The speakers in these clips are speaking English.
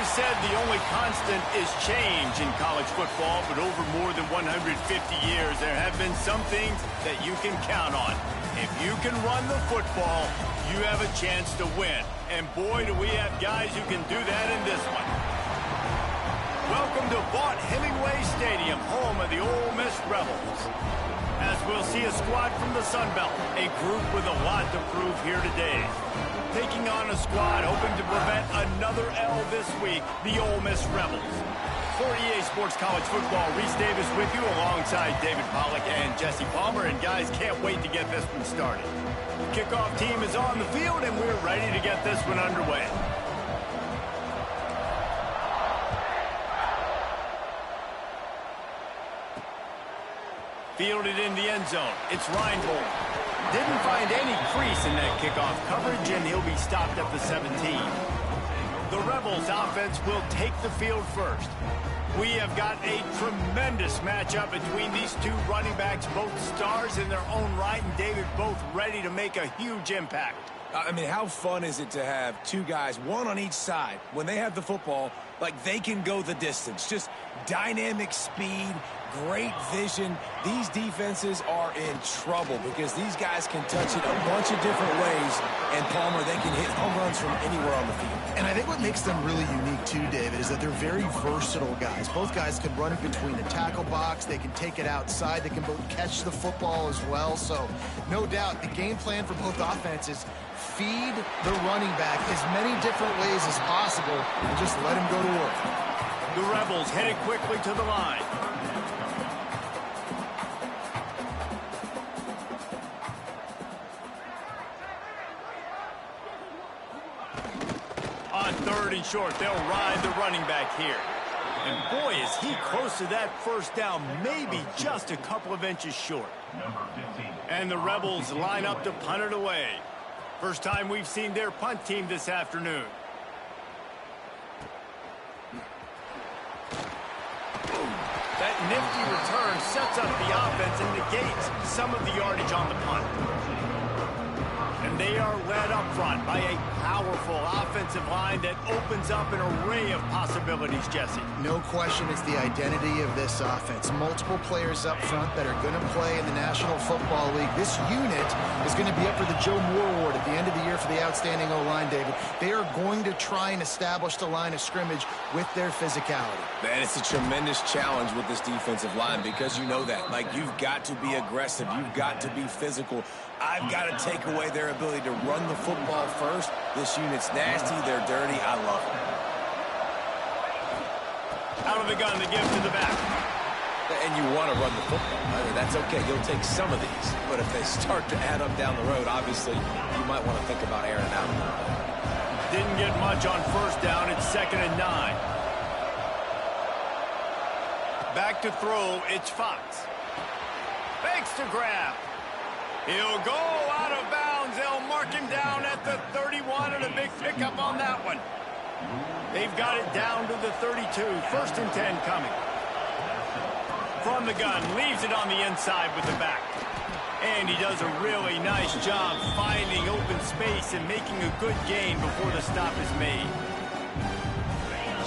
is said the only constant is change in college football, but over more than 150 years, there have been some things that you can count on. If you can run the football, you have a chance to win. And boy, do we have guys who can do that in this one. Welcome to Vaught Hemingway Stadium, home of the Ole Miss Rebels. As we'll see a squad from the Sun Belt, a group with a lot to prove here today. Taking on a squad hoping to prevent another L this week, the Ole Miss Rebels. For EA Sports College Football, Reese Davis with you alongside David Pollack and Jesse Palmer. And guys, can't wait to get this one started. The kickoff team is on the field and we're ready to get this one underway. Fielded in the end zone. It's Reinbold. Didn't find any crease in that kickoff coverage, and he'll be stopped at the 17. The Rebels offense will take the field first. We have got a tremendous matchup between these two running backs, both stars in their own right, and David, both ready to make a huge impact. I mean, how fun is it to have two guys, one on each side, when they have the football, like they can go the distance. Just dynamic speed, great vision. These defenses are in trouble because these guys can touch it a bunch of different ways, and Palmer, they can hit home runs from anywhere on the field. And I think what makes them really unique too, David, is that they're very versatile guys. Both guys can run it between the tackle box. They can take it outside. They can both catch the football as well. So no doubt the game plan for both offenses, feed the running back as many different ways as possible and just let him go to work. The Rebels headed quickly to the line. On 3rd and short, they'll ride the running back here. And boy, is he close to that first down, maybe just a couple of inches short. And the Rebels line up to punt it away. First time we've seen their punt team this afternoon. That nifty return sets up the offense and negates some of the yardage on the punt. And they are led up front by a powerful offensive line that opens up an array of possibilities, Jesse. No question it's the identity of this offense. Multiple players up front that are going to play in the National Football League. This unit is going to be up for the Joe Moore Award at the end of the year for the outstanding O-line, David. They are going to try and establish the line of scrimmage with their physicality. Man, it's a tremendous challenge with this defensive line because you know that. Like, you've got to be aggressive. You've got to be physical. I've got to take away their ability to run the football first. This unit's nasty. They're dirty. I love them. Out of the gun, the give to the back. And you want to run the football. I mean, that's okay. You'll take some of these. But if they start to add up down the road, obviously, you might want to think about airing it out. Didn't get much on first down. It's 2nd and 9. Back to throw. It's Fox. Fakes to grab. He'll go out of bounds. They'll mark him down at the 31, and a big pickup on that one. They've got it down to the 32. 1st and 10 coming. From the gun, leaves it on the inside with the back. And he does a really nice job finding open space and making a good gain before the stop is made.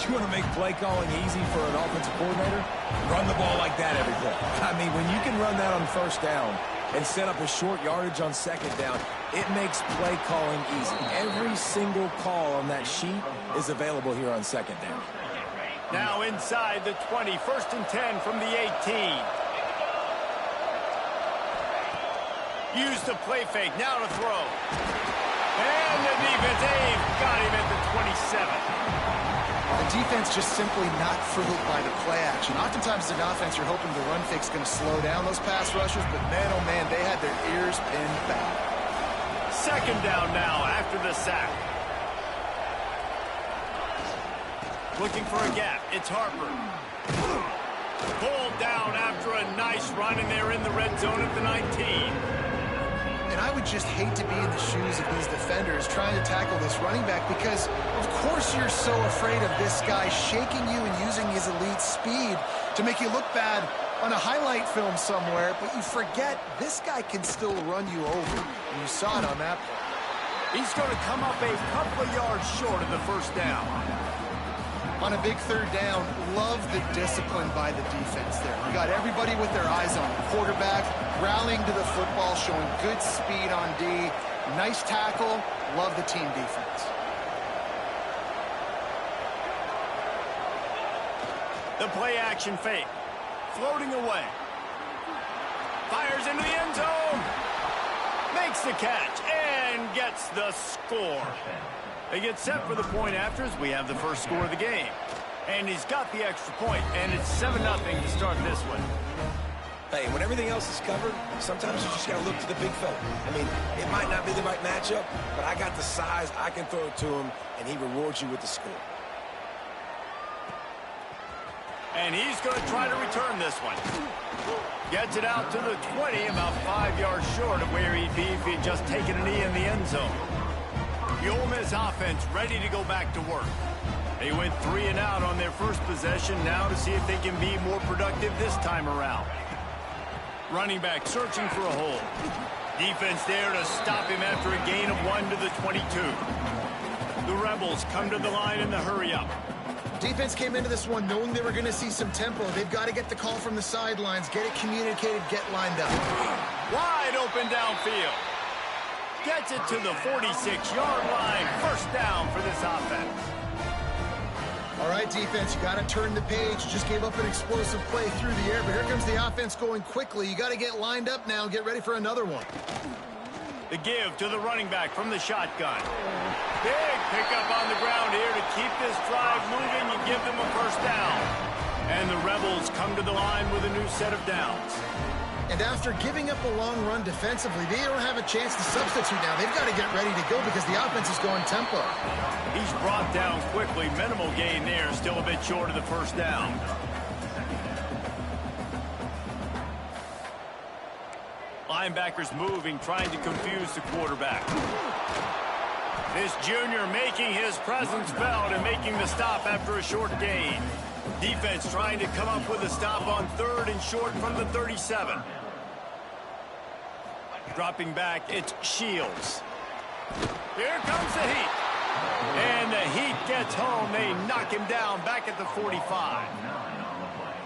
You want to make play calling easy for an offensive coordinator? Run the ball like that every play. I mean, when you can run that on first down and set up a short yardage on 2nd down, it makes play calling easy. Every single call on that sheet is available here on 2nd down. Now inside the 20, 1st and 10 from the 18. Use the play fake, now to throw. And the defense, they've got him at the 27. The defense just simply not fooled by the play action. Oftentimes, as an offense, you're hoping the run fake's going to slow down those pass rushers, but man, oh man, they had their ears pinned back. 2nd down now after the sack. Looking for a gap. It's Harper. Pulled down after a nice run, and they're in the red zone at the 19. And I would just hate to be in the shoes of these defenders trying to tackle this running back because, of course, you're so afraid of this guy shaking you and using his elite speed to make you look bad on a highlight film somewhere, but you forget this guy can still run you over. And you saw it on that play. He's going to come up a couple of yards short of the 1st down. On a big third down, love the discipline by the defense there. You got everybody with their eyes on the quarterback, rallying to the football, showing good speed on D. Nice tackle. Love the team defense. The play action fake. Floating away. Fires into the end zone. Makes the catch and gets the score. They get set for the point after as we have the first score of the game. And he's got the extra point, and it's 7-0 to start this one. Hey, when everything else is covered, sometimes you just got to look to the big fella. I mean, it might not be the right matchup, but I got the size, I can throw it to him, and he rewards you with the score. And he's going to try to return this one. Gets it out to the 20, about 5 yards short of where he'd be if he'd just taken a knee in the end zone. The Ole Miss offense ready to go back to work. They went 3 and out on their first possession, now to see if they can be more productive this time around. Running back searching for a hole. Defense there to stop him after a gain of 1 to the 22. The Rebels come to the line in the hurry-up. Defense came into this one knowing they were going to see some tempo. They've got to get the call from the sidelines, get it communicated, get lined up. Wide open downfield. Gets it to the 46-yard line. First down for this offense. All right, defense, you got to turn the page. Just gave up an explosive play through the air, but here comes the offense going quickly. You got to get lined up now and get ready for another one. The give to the running back from the shotgun. Big pickup on the ground here to keep this drive moving and give them a first down. And the Rebels come to the line with a new set of downs. And after giving up a long run defensively, they don't have a chance to substitute now. They've got to get ready to go because the offense is going tempo. He's brought down quickly. Minimal gain there. Still a bit short of the first down. Linebackers moving, trying to confuse the quarterback. This junior making his presence felt and making the stop after a short gain. Defense trying to come up with a stop on 3rd and short from the 37. Dropping back, it's Shields. Here comes the Heat. And the Heat gets home. They knock him down back at the 45.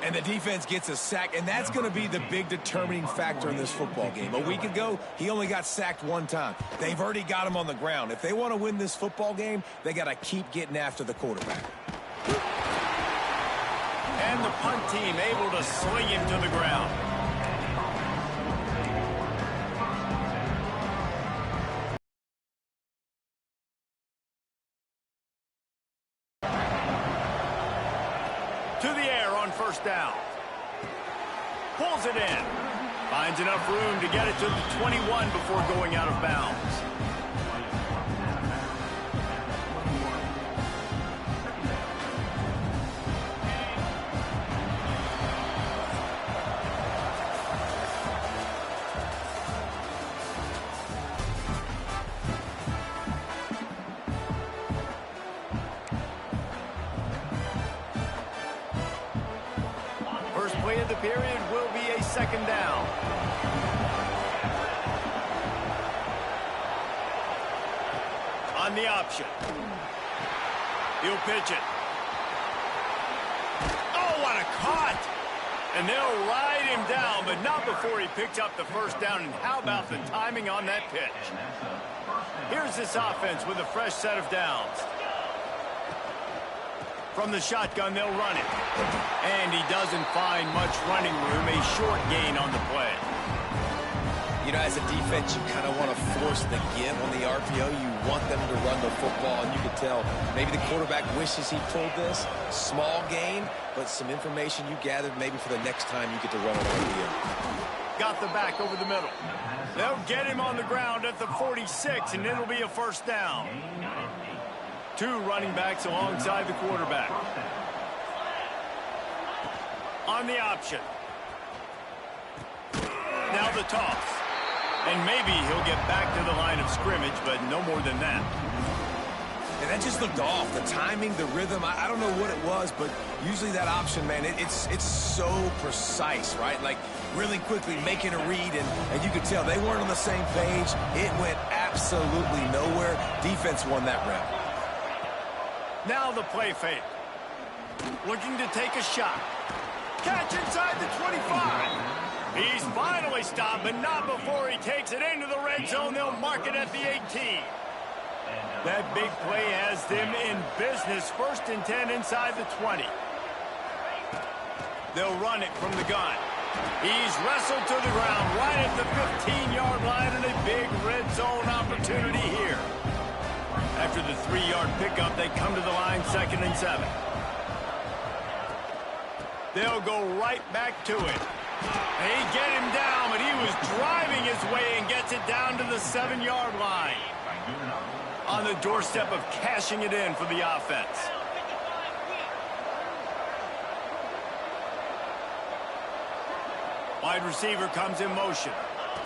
And the defense gets a sack, and that's going to be the big determining factor in this football game. A week ago, he only got sacked 1 time. They've already got him on the ground. If they want to win this football game, they got to keep getting after the quarterback. And the punt team able to sling him to the ground. To the air on first down. Pulls it in. Finds enough room to get it to the 21 before going out of bounds. Play of the period will be a second down. On the option. He'll pitch it. Oh, what a cut! And they'll ride him down, but not before he picks up the first down. And how about the timing on that pitch? Here's this offense with a fresh set of downs. From the shotgun, they'll run it. And he doesn't find much running room. A short gain on the play. You know, as a defense, you kind of want to force the give on the RPO. You want them to run the football, and you can tell maybe the quarterback wishes he pulled this. Small gain, but some information you gathered maybe for the next time you get to run an RPO. Got the back over the middle. They'll get him on the ground at the 46, and it'll be a first down. 2 running backs alongside the quarterback. On the option. Now the toss. And maybe he'll get back to the line of scrimmage, but no more than that. And that just looked off. The timing, the rhythm, I don't know what it was, but usually that option, man, it's so precise, right? Like really quickly making a read, and you could tell they weren't on the same page. It went absolutely nowhere. Defense won that round. Now the play fake. Looking to take a shot. Catch inside the 25. He's finally stopped, but not before he takes it into the red zone. They'll mark it at the 18. That big play has them in business. 1st and 10 inside the 20. They'll run it from the gun. He's wrestled to the ground right at the 15-yard line, and a big red zone opportunity here. After the 3-yard pickup, they come to the line 2nd and 7. They'll go right back to it. They get him down, but he was driving his way and gets it down to the 7-yard line. On the doorstep of cashing it in for the offense. Wide receiver comes in motion.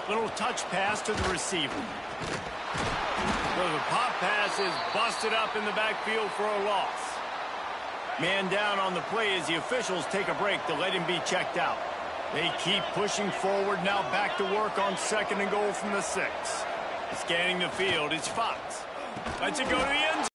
Little touch pass to the receiver. So the pop pass is busted up in the backfield for a loss. Man down on the play as the officials take a break to let him be checked out. They keep pushing forward, now back to work on 2nd and goal from the 6. Scanning the field, it's Fox. Lets it go to the end zone.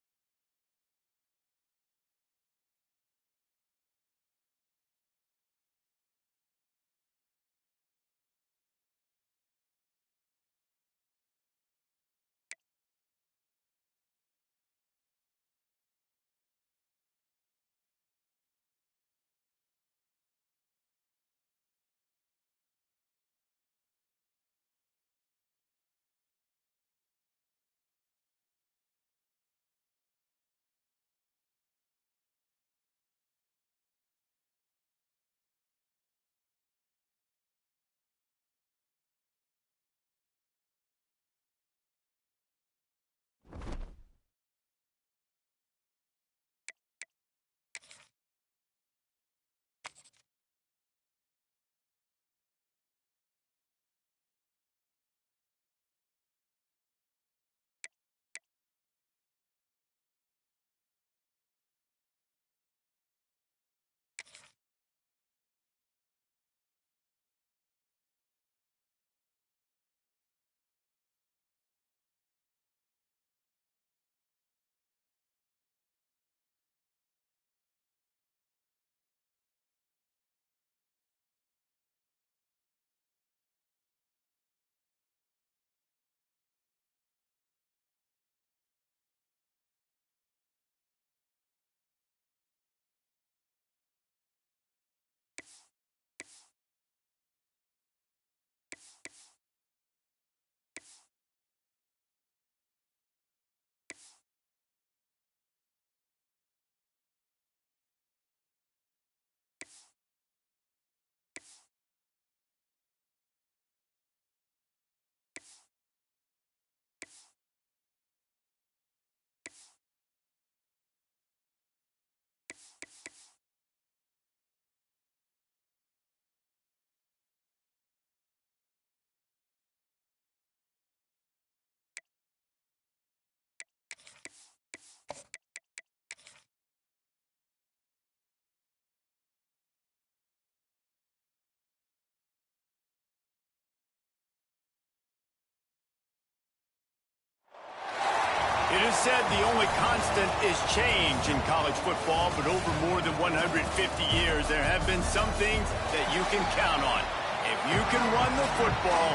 It is said the only constant is change in college football, but over more than 150 years, there have been some things that you can count on. If you can run the football,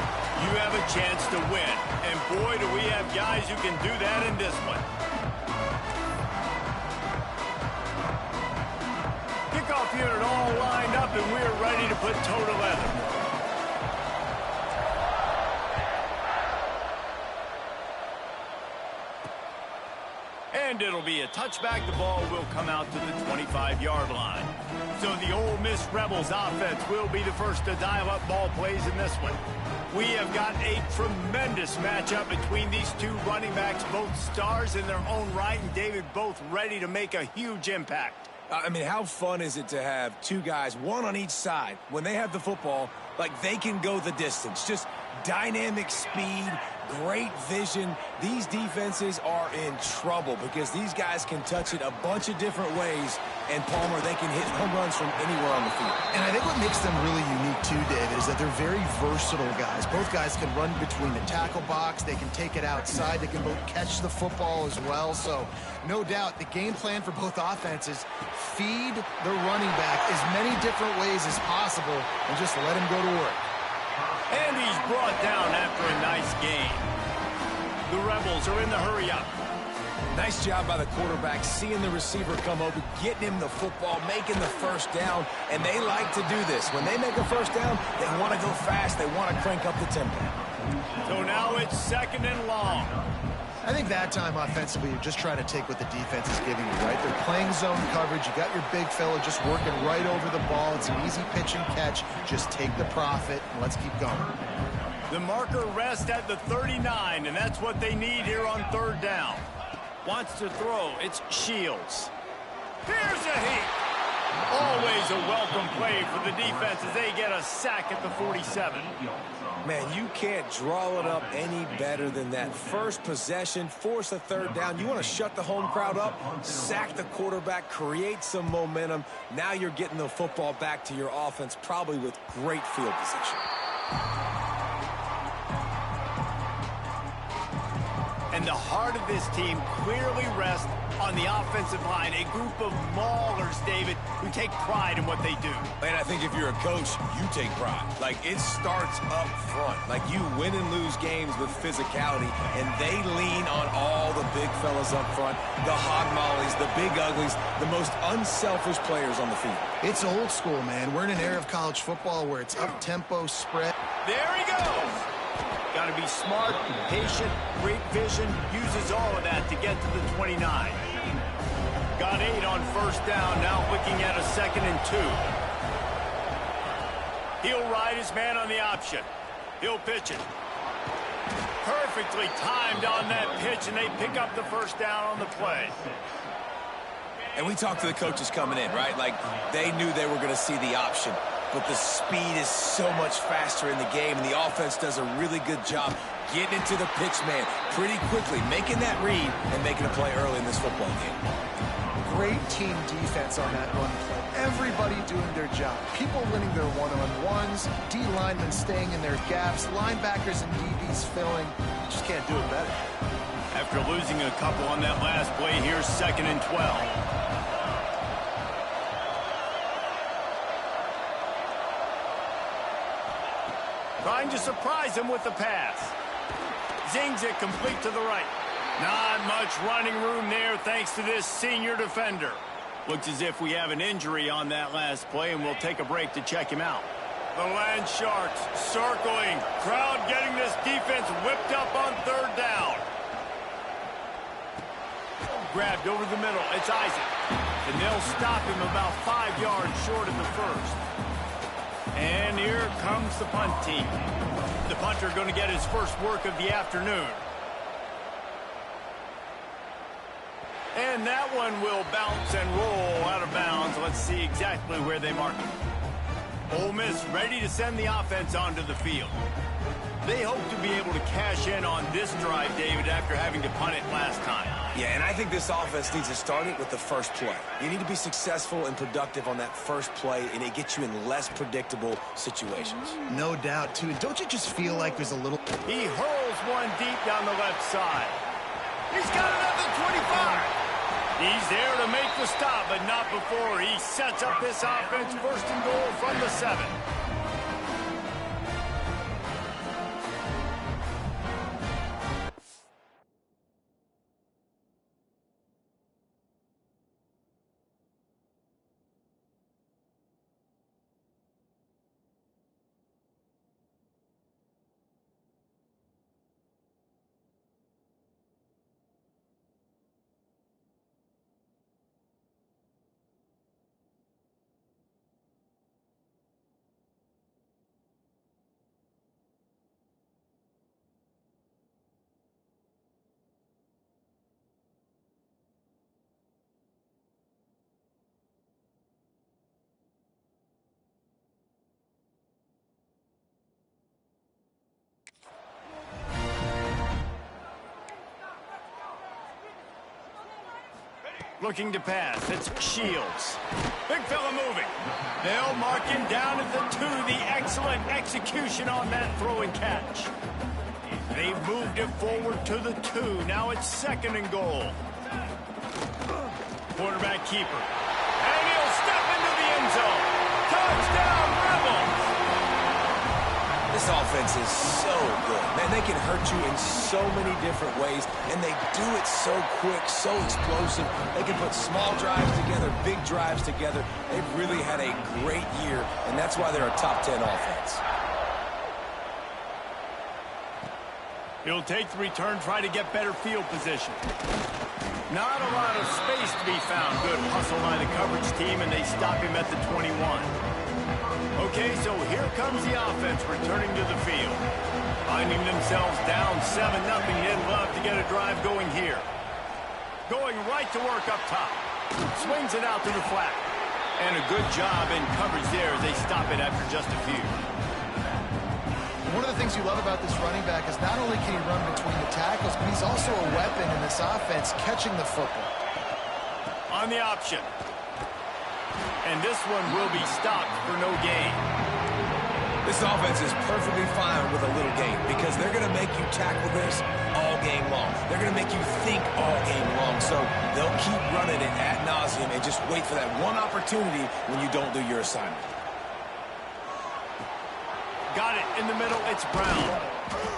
you have a chance to win. And boy, do we have guys who can do that in this one. Kickoff unit all lined up, and we're ready to put toe to leather. And it'll be a touchback. The ball will come out to the 25-yard line. So the Ole Miss Rebels offense will be the first to dial up ball plays in this one. We have got a tremendous matchup between these two running backs, both stars in their own right, and David, both ready to make a huge impact. I mean, how fun is it to have two guys, one on each side, when they have the football, like they can go the distance. Just dynamic speed, great vision. These defenses are in trouble because these guys can touch it a bunch of different ways, and Palmer, they can hit home runs from anywhere on the field. And I think what makes them really unique too, David, is that they're very versatile guys. Both guys can run between the tackle box. They can take it outside. They can both catch the football as well. So no doubt the game plan for both offenses, feed the running back as many different ways as possible and just let him go to work. And he's brought down after a nice gain. The Rebels are in the hurry-up. Nice job by the quarterback, seeing the receiver come open, getting him the football, making the first down, and they like to do this. When they make a first down, they want to go fast. They want to crank up the tempo. So now it's 2nd and long. I think that time offensively, you're just trying to take what the defense is giving you, right? They're playing zone coverage. You got your big fella just working right over the ball. It's an easy pitch and catch. Just take the profit, and let's keep going. The marker rests at the 39, and that's what they need here on 3rd down. Wants to throw. It's Shields. Here's a heat. Always a welcome play for the defense as they get a sack at the 47. Man, you can't draw it up any better than that. First possession, force a 3rd down. You want to shut the home crowd up, sack the quarterback, create some momentum. Now you're getting the football back to your offense, probably with great field position. And the heart of this team clearly rests on the offensive line, a group of maulers, David, who take pride in what they do. And I think if you're a coach, you take pride. Like, it starts up front. Like, you win and lose games with physicality, and they lean on all the big fellas up front, the hog mollies, the big uglies, the most unselfish players on the field. It's old school, man. We're in an era of college football where it's up-tempo, spread. There he goes. Got to be smart, patient, great vision, uses all of that to get to the 29. Got 8 on 1st down, now looking at a 2nd and 2. He'll ride his man on the option. He'll pitch it. Perfectly timed on that pitch, and they pick up the 1st down on the play. And we talked to the coaches coming in, right? Like, they knew they were going to see the option. But the speed is so much faster in the game, and the offense does a really good job getting into the pitch man pretty quickly, making that read and making a play early in this football game. Great team defense on that run play. Everybody doing their job. People winning their one-on-ones, D linemen staying in their gaps, linebackers and DBs filling. Just can't do it better. After losing a couple on that last play, here's 2nd and 12. Trying to surprise him with the pass. Zings it complete to the right. Not much running room there thanks to this senior defender. Looks as if we have an injury on that last play, and we'll take a break to check him out. The Land Sharks circling. Crowd getting this defense whipped up on 3rd down. Grabbed over the middle. It's Isaac. And they'll stop him about 5 yards short of the 1st. And here comes the punt team. The punter going to get his first work of the afternoon. And that one will bounce and roll out of bounds. Let's see exactly where they mark it. Ole Miss ready to send the offense onto the field. They hope to be able to cash in on this drive, David, after having to punt it last time. Yeah, and I think this offense needs to start it with the first play. You need to be successful and productive on that first play, and it gets you in less predictable situations. No doubt, too. Don't you just feel like there's a little... He hurls one deep down the left side. He's got it at the 25. He's there to make the stop, but not before he sets up this offense 1st and goal from the 7. Looking to pass. It's Shields. Big fella moving. They'll mark him down at the 2. The excellent execution on that throw and catch. They've moved it forward to the 2. Now it's 2nd and goal. Quarterback keeper. And he'll step into the end zone. Touchdown, Rebels! This offense is so good. Man, they can hurt you in so many different ways, and they do it so quick, so explosive. They can put small drives together, big drives together. They've really had a great year, and that's why they're a top 10 offense. He'll take the return, try to get better field position. Not a lot of space to be found. Good hustle by the coverage team, and they stop him at the 21. Okay, so here comes the offense returning to the field. Finding themselves down 7-0. They'd love to get a drive going here. Going right to work up top. Swings it out to the flat. And a good job in coverage there as they stop it after just a few. One of the things you love about this running back is not only can he run between the tackles, but he's also a weapon in this offense catching the football. On the option. And this one will be stopped for no gain. This offense is perfectly fine with a little gain because they're going to make you tackle this all game long. They're going to make you think all game long. So they'll keep running it ad nauseum and just wait for that one opportunity when you don't do your assignment. Got it in the middle. It's Brown.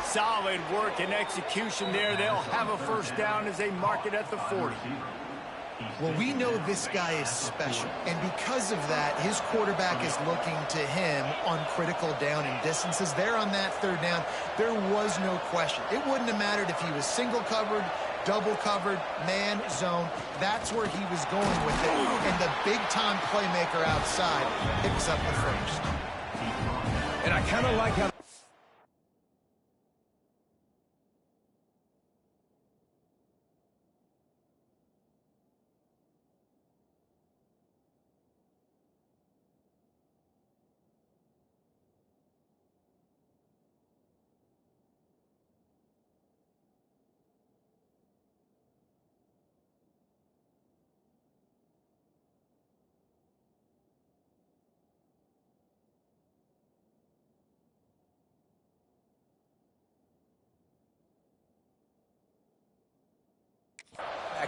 Solid work and execution there. They'll have a first down as they mark it at the 40. Well, we know this guy is special, and because of that, his quarterback is looking to him on critical down and distances. There on that 3rd down, there was no question. It wouldn't have mattered if he was single covered, double covered, man, zone. That's where he was going with it, and the big-time playmaker outside picks up the first. And I kind of like how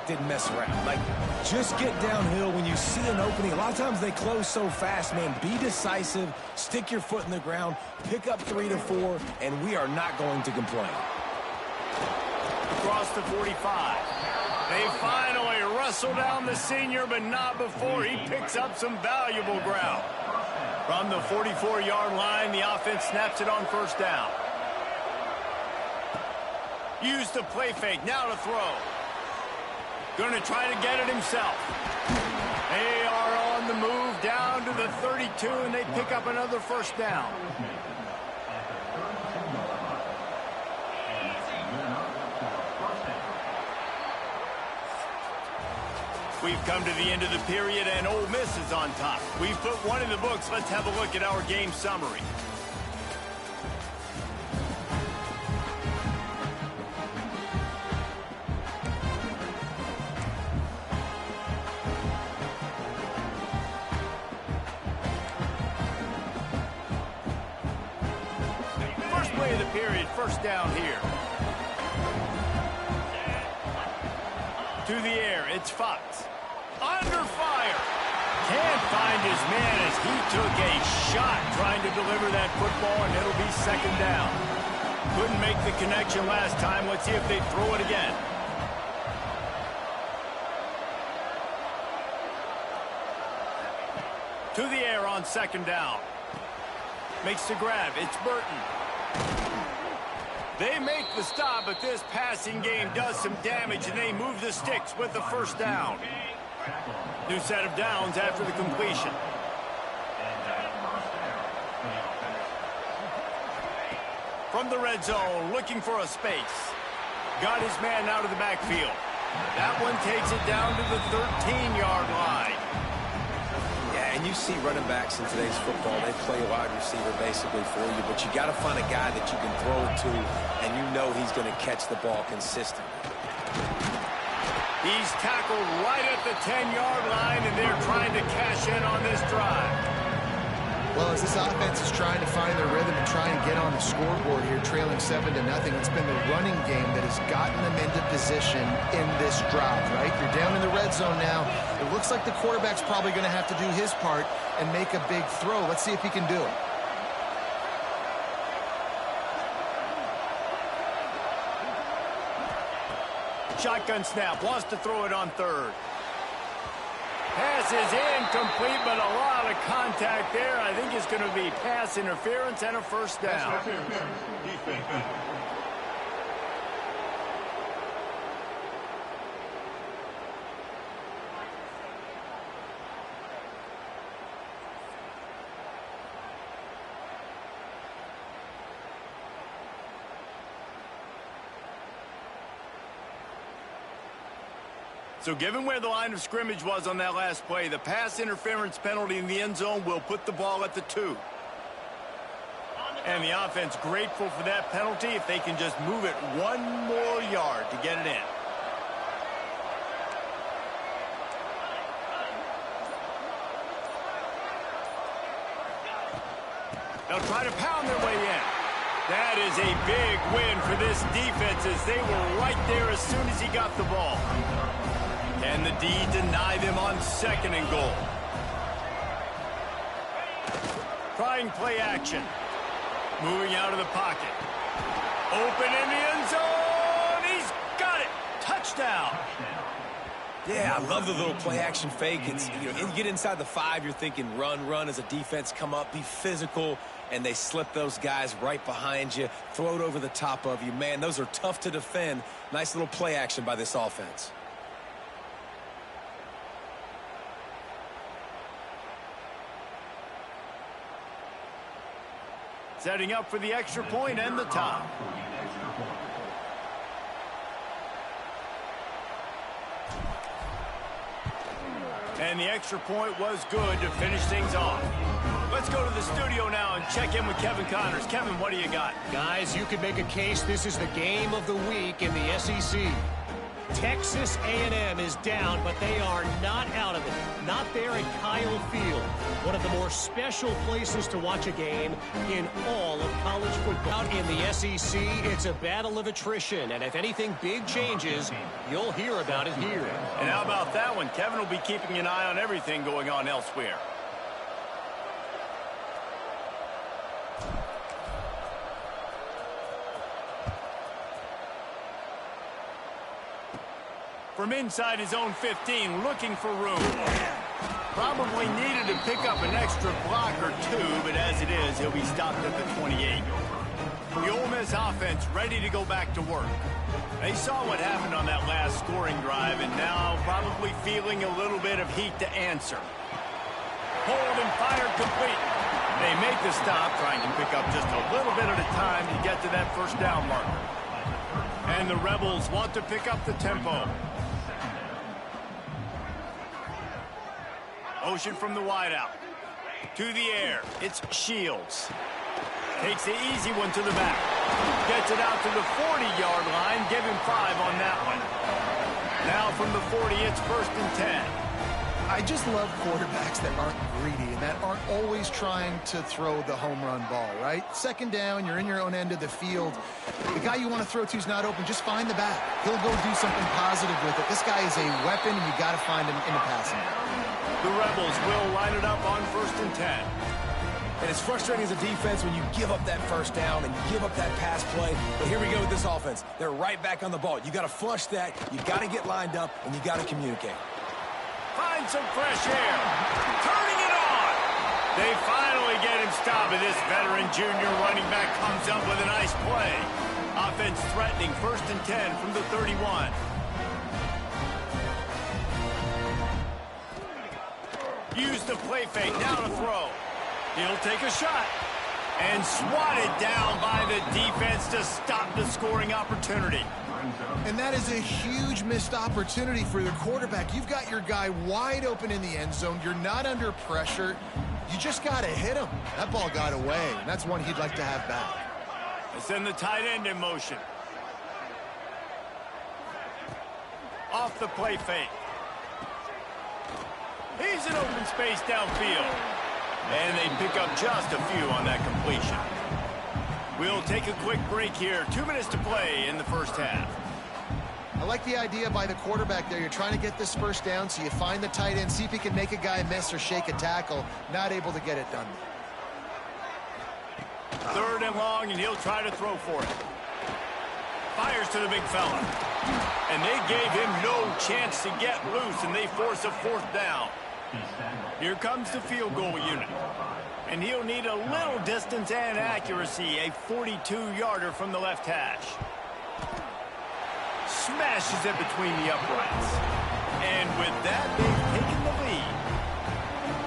didn't mess around. Like, just get downhill when you see an opening. A lot of times they close so fast, man. Be decisive, stick your foot in the ground, pick up 3 to 4, and we are not going to complain. Across the 45. They finally wrestle down the senior, but not before he picks up some valuable ground. From the 44-yard line, the offense snaps it on first down. Use the play fake, now to throw. Going to try to get it himself. They are on the move down to the 32, and they pick up another first down. We've come to the end of the period, and Ole Miss is on top. We've put one in the books. Let's have a look at our game summary. First down here. To the air, it's Fox. Under fire. Can't find his man as he took a shot trying to deliver that football, and it'll be 2nd down. Couldn't make the connection last time. Let's see if they throw it again. To the air on 2nd down. Makes the grab. It's Burton. They make the stop, but this passing game does some damage, and they move the sticks with the first down. New set of downs after the completion. From the red zone, looking for a space. Got his man out of the backfield. That one takes it down to the 13-yard line. Yeah, and you see running backs in today's football, they play a wide receiver basically for you, but you got to find a guy that you can throw it to, and you know he's going to catch the ball consistently. He's tackled right at the 10-yard line, and they're trying to cash in on this drive. Well, as this offense is trying to find their rhythm and trying to get on the scoreboard here, trailing 7-0, it's been the running game that has gotten them into position in this drive, right? You're down in the red zone now. It looks like the quarterback's probably going to have to do his part and make a big throw. Let's see if he can do it. Shotgun snap, wants to throw it on third. Pass is incomplete, but a lot of contact there. I think it's going to be pass interference and a first down. So given where the line of scrimmage was on that last play, the pass interference penalty in the end zone will put the ball at the 2. And the offense grateful for that penalty if they can just move it 1 more yard to get it in. They'll try to pound their way in. That is a big win for this defense as they were right there as soon as he got the ball. And the D deny them on 2nd and goal. Trying play action. Moving out of the pocket. Open in the end zone. He's got it. Touchdown. Yeah, I love the little play action fake. It's, you get inside the 5, you're thinking run as a defense, come up, be physical, and they slip those guys right behind you, throw it over the top of you. Man, those are tough to defend. Nice little play action by this offense. Setting up for the extra point and the tie. And the extra point was good to finish things off. Let's go to the studio now and check in with Kevin Connors. Kevin, what do you got? Guys, you could make a case this is the game of the week in the SEC. Texas A&M is down, but they are not out of it. Not there at Kyle Field. One of the more special places to watch a game in all of college football. Out in the SEC, it's a battle of attrition, and if anything big changes, you'll hear about it here. And how about that one? Kevin will be keeping an eye on everything going on elsewhere. From inside his own 15, looking for room. Probably needed to pick up an extra block or 2, but as it is, he'll be stopped at the 28. The Ole Miss offense ready to go back to work. They saw what happened on that last scoring drive, and now probably feeling a little bit of heat to answer. Hold and fire complete. They make the stop, trying to pick up just a little bit at a time to get to that first down marker. And the Rebels want to pick up the tempo. Motion from the wideout. To the air. It's Shields. Takes the easy one to the back. Gets it out to the 40-yard line. Give him 5 on that one. Now from the 40, it's 1st and 10. I just love quarterbacks that aren't greedy and that aren't always trying to throw the home run ball, right? 2nd down, you're in your own end of the field. The guy you want to throw to is not open. Just find the back. He'll go do something positive with it. This guy is a weapon, and you got to find him in the passing game. The Rebels will line it up on 1st and 10. And it's frustrating as a defense when you give up that first down and you give up that pass play. But here we go with this offense. They're right back on the ball. You got to flush that. You got to get lined up, and you got to communicate. Find some fresh air. Turning it on. They finally get him stopped, and this veteran junior running back comes up with a nice play. Offense threatening 1st and 10 from the 31. Use the play fake. Now to throw. He'll take a shot. And swatted down by the defense to stop the scoring opportunity. And that is a huge missed opportunity for the quarterback. You've got your guy wide open in the end zone. You're not under pressure. You just got to hit him. That ball got away, and that's one he'd like to have back. They send the tight end in motion. Off the play fake. He's in open space downfield. And they pick up just a few on that completion. We'll take a quick break here. 2 minutes to play in the first half. I like the idea by the quarterback there. You're trying to get this first down, so you find the tight end, see if he can make a guy miss or shake a tackle. Not able to get it done. 3rd and long, and he'll try to throw for it. Fires to the big fella. And they gave him no chance to get loose, and they force a 4th down. Here comes the field goal unit. And he'll need a little distance and accuracy, a 42-yarder from the left hash. Smashes it between the uprights. And with that, they've taken the lead.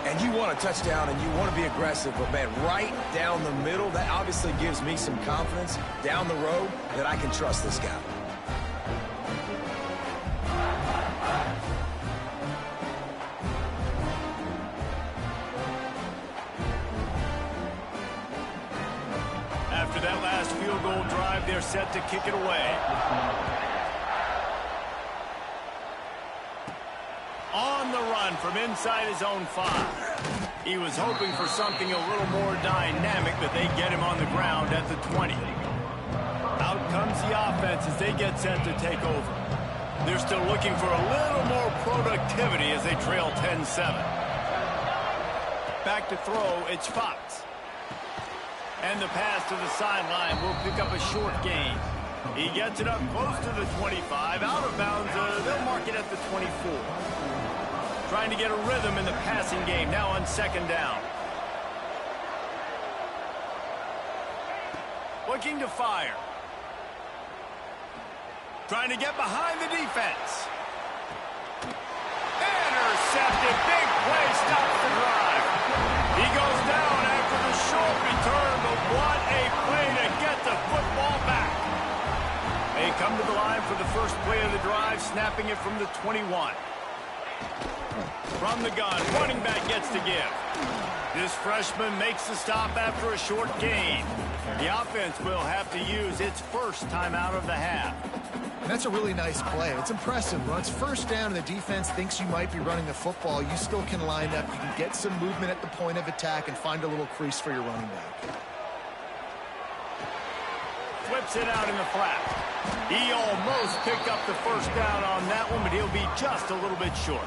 And you want a touchdown and you want to be aggressive, but man, right down the middle, that obviously gives me some confidence down the road that I can trust this guy. After that last field goal drive, they're set to kick it away. On the run from inside his own 5. He was hoping for something a little more dynamic, but they get him on the ground at the 20. Out comes the offense as they get set to take over. They're still looking for a little more productivity as they trail 10-7. Back to throw, it's Fox. And the pass to the sideline will pick up a short gain. He gets it up close to the 25. Out of bounds, they'll mark it at the 24. Trying to get a rhythm in the passing game, now on 2nd down. Looking to fire. Trying to get behind the defense. Intercepted. Big play stops the drive. He goes down after the short return, but what a play to get the football back. They come to the line for the first play of the drive, snapping it from the 21. From the gun, running back gets to give. This freshman makes the stop after a short gain. The offense will have to use its first timeout of the half. And that's a really nice play. It's impressive. When it's 1st down and the defense thinks you might be running the football, you still can line up. You can get some movement at the point of attack and find a little crease for your running back. Flips it out in the flat. He almost picked up the 1st down on that one, but he'll be just a little bit short.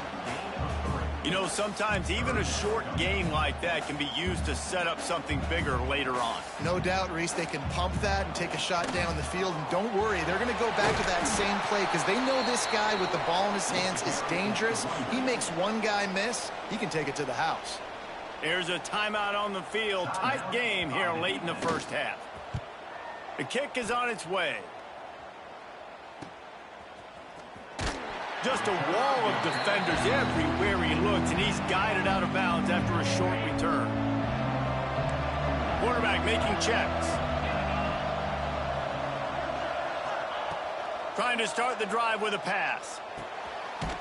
You know, sometimes even a short game like that can be used to set up something bigger later on. No doubt, Reese, they can pump that and take a shot down the field. And don't worry, they're going to go back to that same play because they know this guy with the ball in his hands is dangerous. He makes one guy miss, he can take it to the house. There's a timeout on the field. Tight game here late in the first half. The kick is on its way. Just a wall of defenders everywhere he looks, and he's guided out of bounds after a short return. Quarterback making checks. Trying to start the drive with a pass.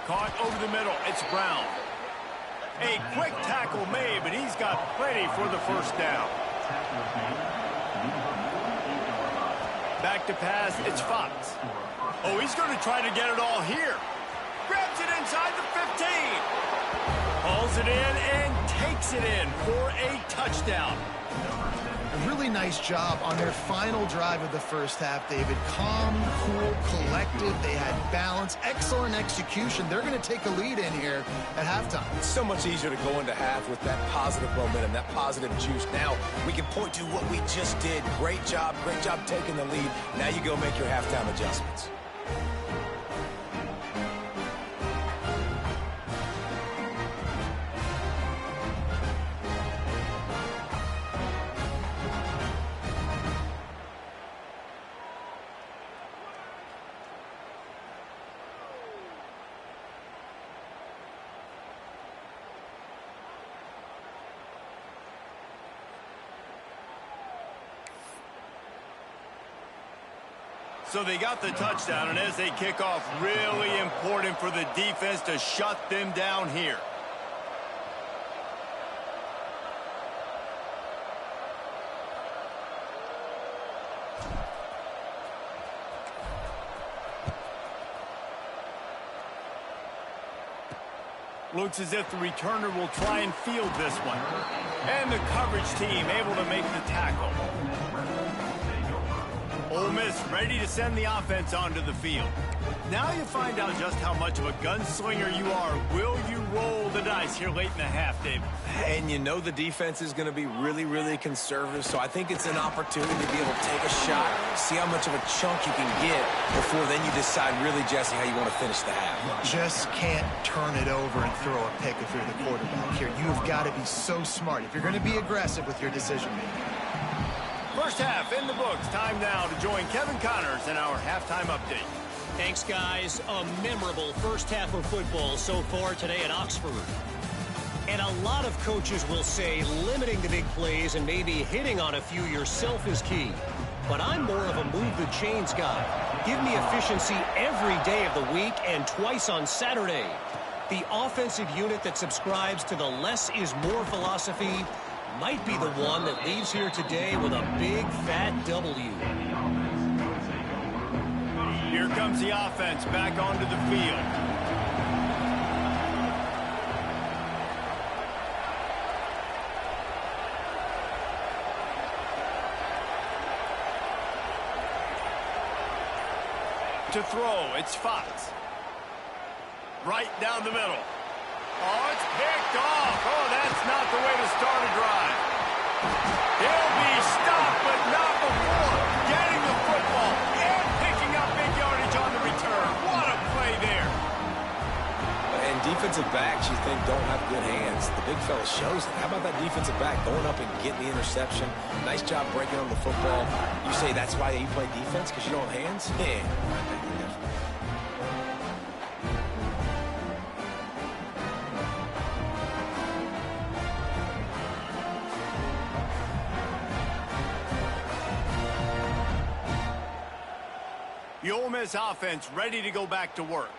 Caught over the middle. It's Brown. A quick tackle made, but he's got plenty for the 1st down. Back to pass. It's Fox. Oh, he's going to try to get it all here. Grabs it inside the 15. Hauls it in and takes it in for a touchdown. A really nice job on their final drive of the first half, David. Calm, cool, collected. They had balance. Excellent execution. They're going to take a lead in here at halftime. It's so much easier to go into half with that positive momentum, that positive juice. Now we can point to what we just did. Great job taking the lead. Now you go make your halftime adjustments. So they got the touchdown, and as they kick off, really important for the defense to shut them down here. Looks as if the returner will try and field this one. And the coverage team able to make the tackle. Ole Miss ready to send the offense onto the field. Now you find out just how much of a gunslinger you are. Will you roll the dice here late in the half, Dave? And you know the defense is going to be really, really conservative, so I think it's an opportunity to be able to take a shot, see how much of a chunk you can get before then you decide really, Jesse, how you want to finish the half. Just can't turn it over and throw a pick if you're the quarterback here. You've got to be so smart if you're going to be aggressive with your decision-making. First half in the books. Time now to join Kevin Connors in our halftime update. Thanks, guys. A memorable first half of football so far today at Oxford. And a lot of coaches will say limiting the big plays and maybe hitting on a few yourself is key. But I'm more of a move the chains guy. Give me efficiency every day of the week and twice on Saturday. The offensive unit that subscribes to the less is more philosophy might be the one that leaves here today with a big fat W. Here comes the offense back onto the field. To throw, it's Fox. Right down the middle. Oh, it's picked off. Oh, that's not the way to start a drive. He'll be stopped, but not before getting the football and picking up big yardage on the return. What a play there. And defensive backs, you think, don't have good hands. The big fella shows it. How about that defensive back going up and getting the interception? Nice job breaking on the football. You say that's why you play defense, because you don't have hands? Yeah. The Ole Miss offense ready to go back to work.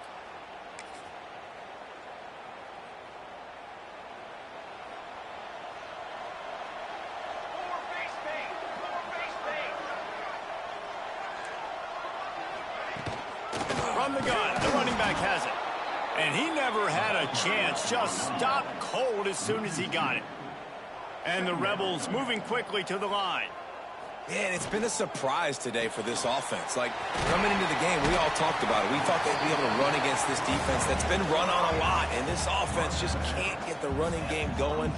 From the gun, the running back has it. And he never had a chance, just stopped cold as soon as he got it. And the Rebels moving quickly to the line. Yeah, and it's been a surprise today for this offense. Like, coming into the game, we all talked about it. We thought they'd be able to run against this defense that's been run on a lot, and this offense just can't get the running game going.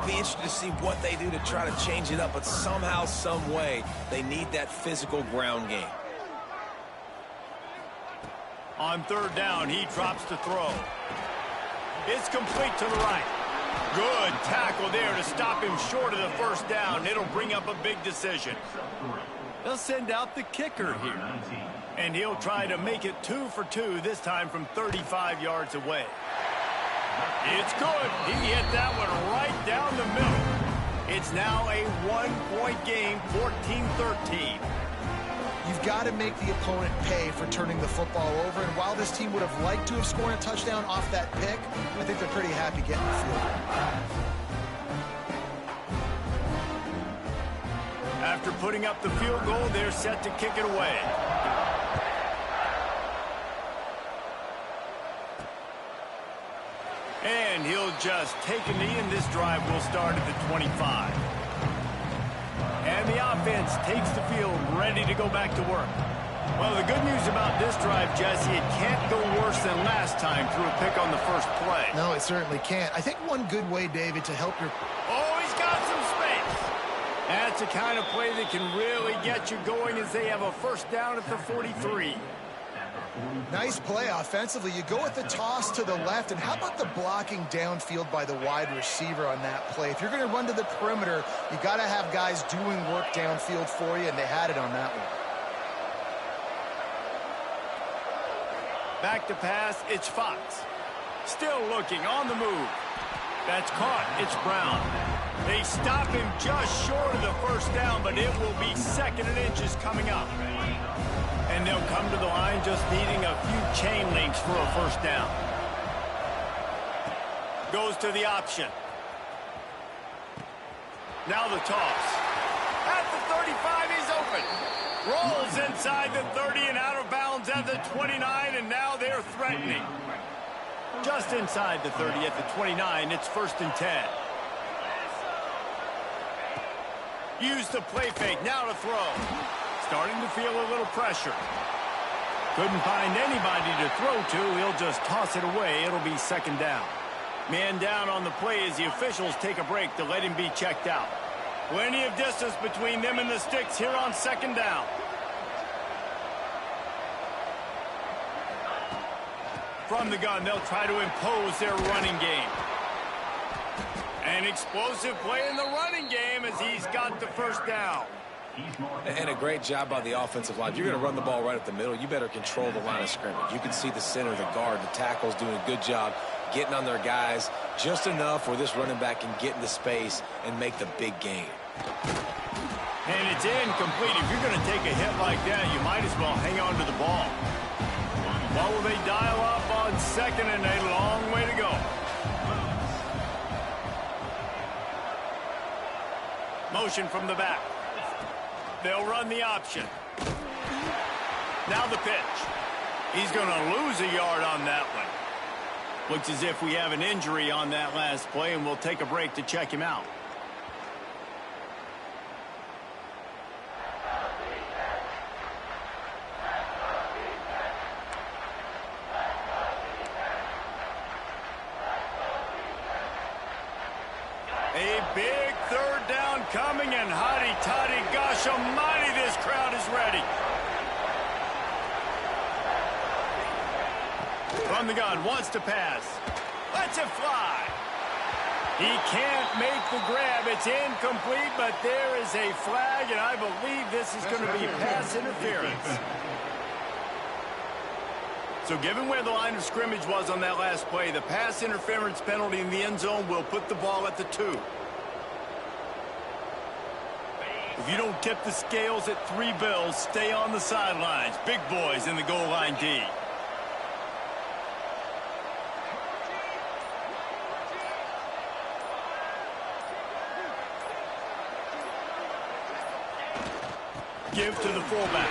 Be interested to see what they do to try to change it up, but somehow, some way, they need that physical ground game. On third down, he drops to throw. It's complete to the right. Good tackle there to stop him short of the first down. It'll bring up a big decision. They'll send out the kicker here. And he'll try to make it 2 for 2, this time from 35 yards away. It's good. He hit that one right down the middle. It's now a 1-point game, 14-13. You've got to make the opponent pay for turning the football over, and while this team would have liked to have scored a touchdown off that pick, I think they're pretty happy getting the field. After putting up the field goal, they're set to kick it away. And he'll just take a knee, and this drive will start at the 25. And the offense takes the field, ready to go back to work. Well, the good news about this drive, Jesse, it can't go worse than last time through a pick on the first play. No, it certainly can't. I think one good way, David, to help your... Oh, he's got some space. That's the kind of play that can really get you going as they have a first down at the 43. Nice play offensively. You go with the toss to the left, and how about the blocking downfield by the wide receiver on that play? If you're going to run to the perimeter, you got to have guys doing work downfield for you, and they had it on that one. Back to pass, it's Fox. Still looking, on the move. That's caught, it's Brown. They stop him just short of the first down, but it will be 2nd and inches coming up. And they'll come to the line just needing a few chain links for a first down. Goes to the option. Now the toss. At the 35, he's open. Rolls inside the 30 and out of bounds at the 29, and now they're threatening. Just inside the 30 at the 29, it's 1st and 10. Use the play fake, now to throw. Starting to feel a little pressure. Couldn't find anybody to throw to, he'll just toss it away, it'll be 2nd down. Man down on the play as the officials take a break to let him be checked out. Plenty of distance between them and the sticks here on 2nd down. From the gun, they'll try to impose their running game. An explosive play in the running game as he's got the 1st down. And a great job by the offensive line. If you're going to run the ball right up the middle, you better control the line of scrimmage. You can see the center, the guard, the tackles doing a good job getting on their guys just enough where this running back can get into space and make the big gain. And it's incomplete. If you're going to take a hit like that, you might as well hang on to the ball. What will they dial up on 2nd and a long way to go? Motion from the back. They'll run the option. Now the pitch. He's going to lose a yard on that one. Looks as if we have an injury on that last play, and we'll take a break to check him out. A big 3rd down coming, and hotty-toddy, gosh almighty, this crowd is ready. From the gun, wants to pass. Lets it fly. He can't make the grab. It's incomplete, but there is a flag, and I believe this is going to be pass interference. So given where the line of scrimmage was on that last play, the pass interference penalty in the end zone will put the ball at the 2. If you don't tip the scales at 3 bills, stay on the sidelines. Big boys in the goal line D. Give to the fullback.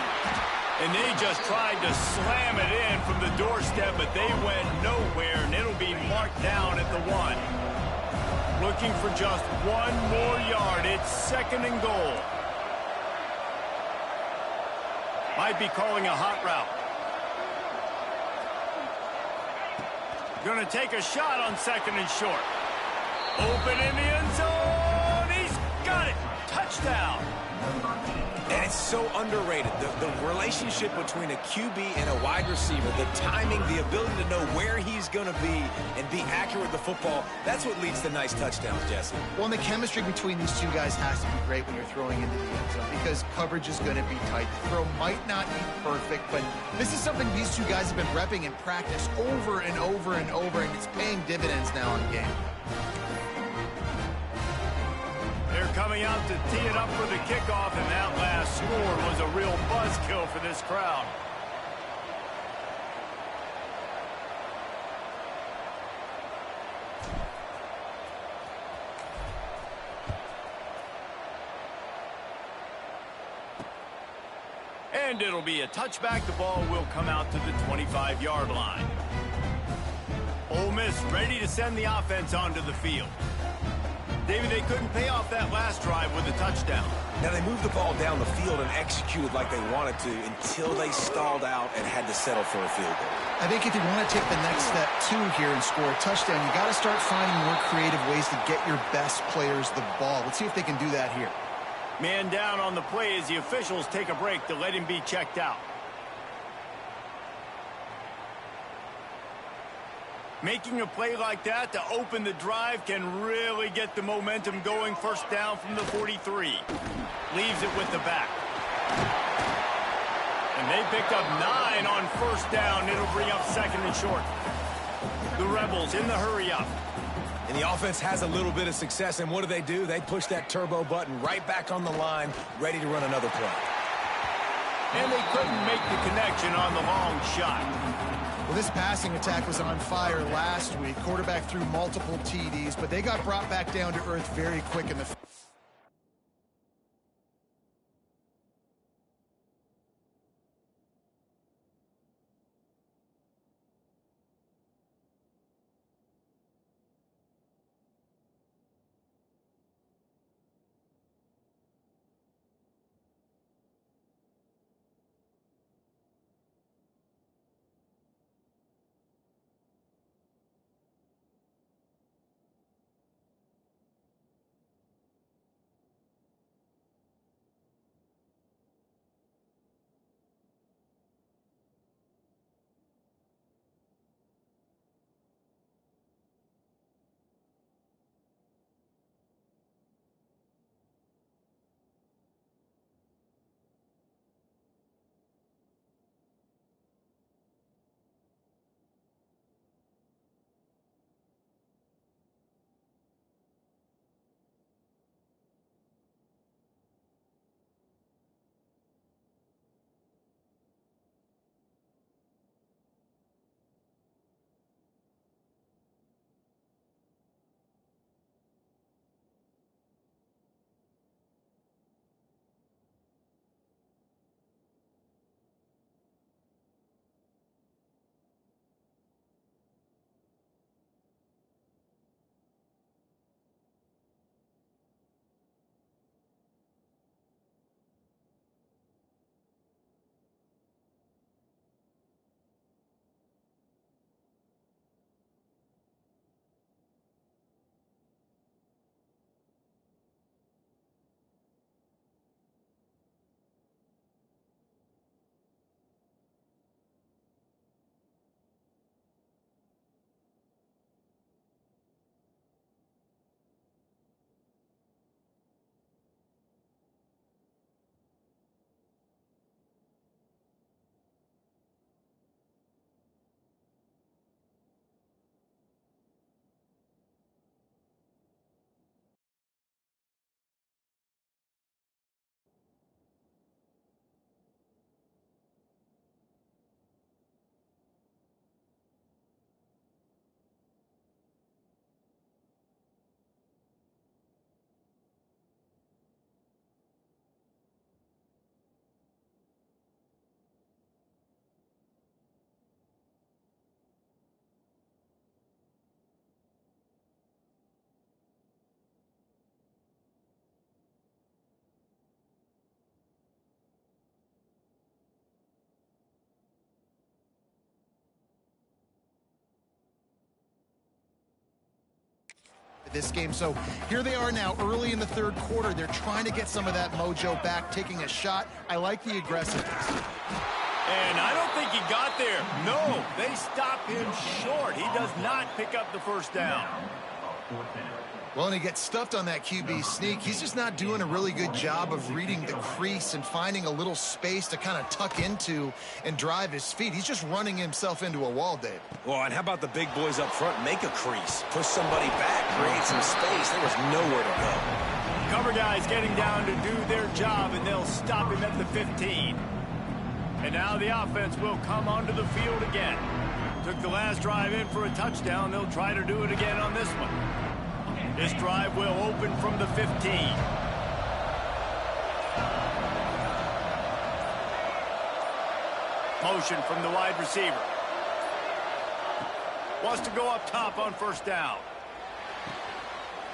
And they just tried to slam it in from the doorstep, but they went nowhere, and it'll be marked down at the 1. Looking for just 1 more yard. It's 2nd and goal. Might be calling a hot route. Going to take a shot on 2nd and short. Open in the end zone. He's got it. Touchdown. And it's so underrated. The relationship between a QB and a wide receiver, the timing, the ability to know where he's going to be and be accurate with the football, that's what leads to nice touchdowns, Jesse. Well, and the chemistry between these two guys has to be great when you're throwing into the end zone because coverage is going to be tight. The throw might not be perfect, but this is something these two guys have been repping in practice over and over and over, and it's paying dividends now in game. They're coming out to tee it up for the kickoff, and that last score was a real buzzkill for this crowd. And it'll be a touchback. The ball will come out to the 25-yard line. Ole Miss ready to send the offense onto the field. David, they couldn't pay off that last drive with a touchdown. Now, they moved the ball down the field and executed like they wanted to until they stalled out and had to settle for a field goal. I think if you want to take the next step, too, here and score a touchdown, you got to start finding more creative ways to get your best players the ball. Let's see if they can do that here. Man down on the play as the officials take a break to let him be checked out. Making a play like that to open the drive can really get the momentum going. 1st down from the 43. Leaves it with the back. And they picked up 9 on 1st down. It'll bring up 2nd and short. The Rebels in the hurry up. And the offense has a little bit of success, and what do? They push that turbo button right back on the line, ready to run another play. And they couldn't make the connection on the long shot. Well, this passing attack was on fire last week. Quarterback threw multiple TDs, but they got brought back down to earth very quick in the this game. So here they are now early in the third quarter. They're trying to get some of that mojo back, taking a shot. I like the aggressiveness. And I don't think he got there. No, they stop him short. He does not pick up the first down. Well, and he gets stuffed on that QB sneak. He's just not doing a really good job of reading the crease and finding a little space to kind of tuck into and drive his feet. He's just running himself into a wall, Dave. Well, and how about the big boys up front? Make a crease. Push somebody back. Create some space. There was nowhere to go. Cover guys getting down to do their job, and they'll stop him at the 15. And now the offense will come onto the field again. Took the last drive in for a touchdown. They'll try to do it again on this one. This drive will open from the 15. Motion from the wide receiver. Wants to go up top on first down.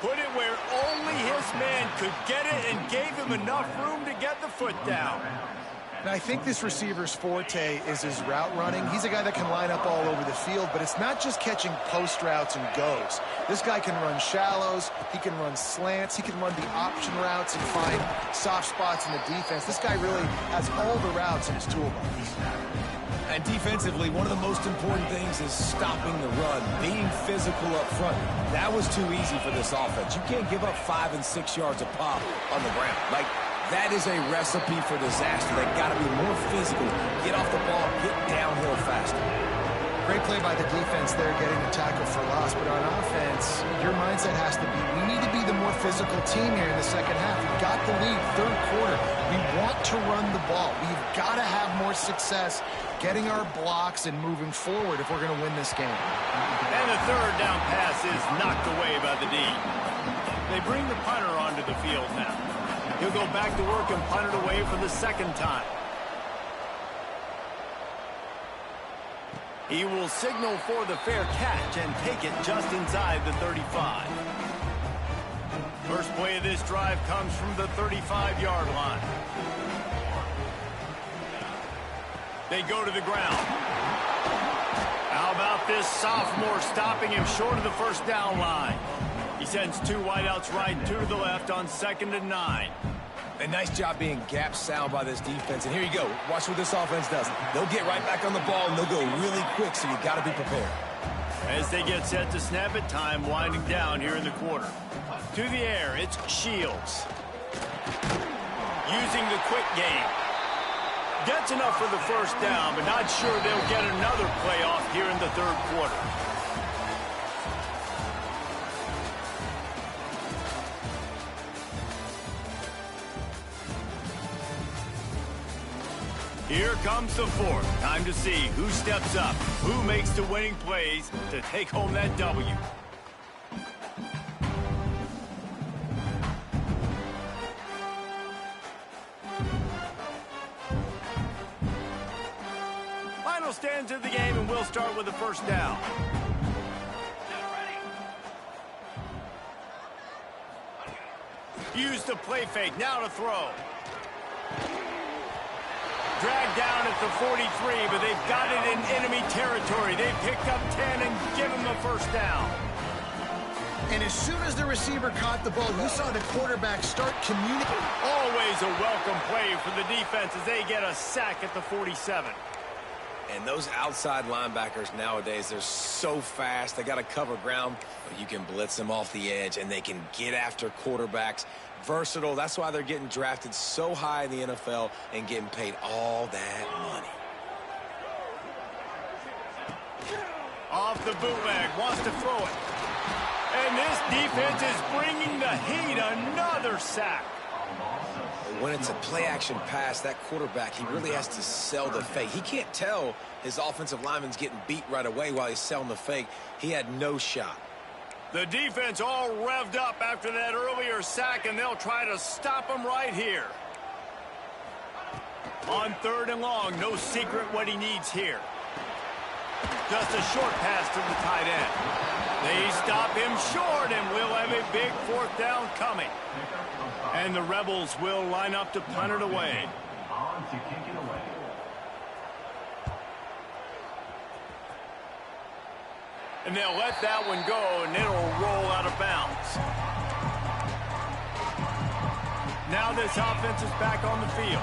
Put it where only his man could get it and gave him enough room to get the foot down. And I think this receiver's forte is his route running. He's a guy that can line up all over the field, but it's not just catching post routes and goes. This guy can run shallows, he can run slants, he can run the option routes and find soft spots in the defense. This guy really has all the routes in his toolbox. And defensively, one of the most important things is stopping the run, being physical up front. That was too easy for this offense. You can't give up 5 and 6 yards a pop on the ground. Like, that is a recipe for disaster. They got to be more physical, get off the ball, get downhill faster. Great play by the defense there, getting the tackle for loss. But on offense, your mindset has to be, we need to be the more physical team here in the second half. We've got the lead, third quarter. We want to run the ball. We've got to have more success getting our blocks and moving forward if we're going to win this game. And the third down pass is knocked away by the D. They bring the punter onto the field now. He'll go back to work and punt it away for the second time. He will signal for the fair catch and take it just inside the 35. First play of this drive comes from the 35-yard line. They go to the ground. How about this sophomore stopping him short of the first down line? He sends two wideouts right, two to the left on 2nd and 9. A nice job being gap sound by this defense. And here you go. Watch what this offense does. They'll get right back on the ball, and they'll go really quick, so you got to be prepared. As they get set to snap it, time winding down here in the quarter. To the air, it's Shields. Using the quick game. Gets enough for the first down, but not sure they'll get another play off here in the third quarter. Here comes the fourth. Time to see who steps up, who makes the winning plays to take home that W. Final stands of the game, and we'll start with the first down. Use the play fake, now to throw. Dragged down at the 43, but they've got it in enemy territory. They picked up 10 and give him a first down. And as soon as the receiver caught the ball, you saw the quarterback start communicating. Always a welcome play for the defense as they get a sack at the 47. And those outside linebackers nowadays, they're so fast. They got to cover ground, but you can blitz them off the edge, and they can get after quarterbacks. Versatile. That's why they're getting drafted so high in the NFL and getting paid all that money. Off the bootleg, wants to throw it. And this defense is bringing the heat. Another sack. When it's a play-action pass, that quarterback, he really has to sell the fake. He can't tell his offensive lineman's getting beat right away while he's selling the fake. He had no shot. The defense all revved up after that earlier sack, and they'll try to stop him right here. On 3rd and long, no secret what he needs here. Just a short pass to the tight end. They stop him short, and we'll have a big 4th down coming. And the Rebels will line up to punt it away. And they'll let that one go, and it'll roll out of bounds. Now this offense is back on the field.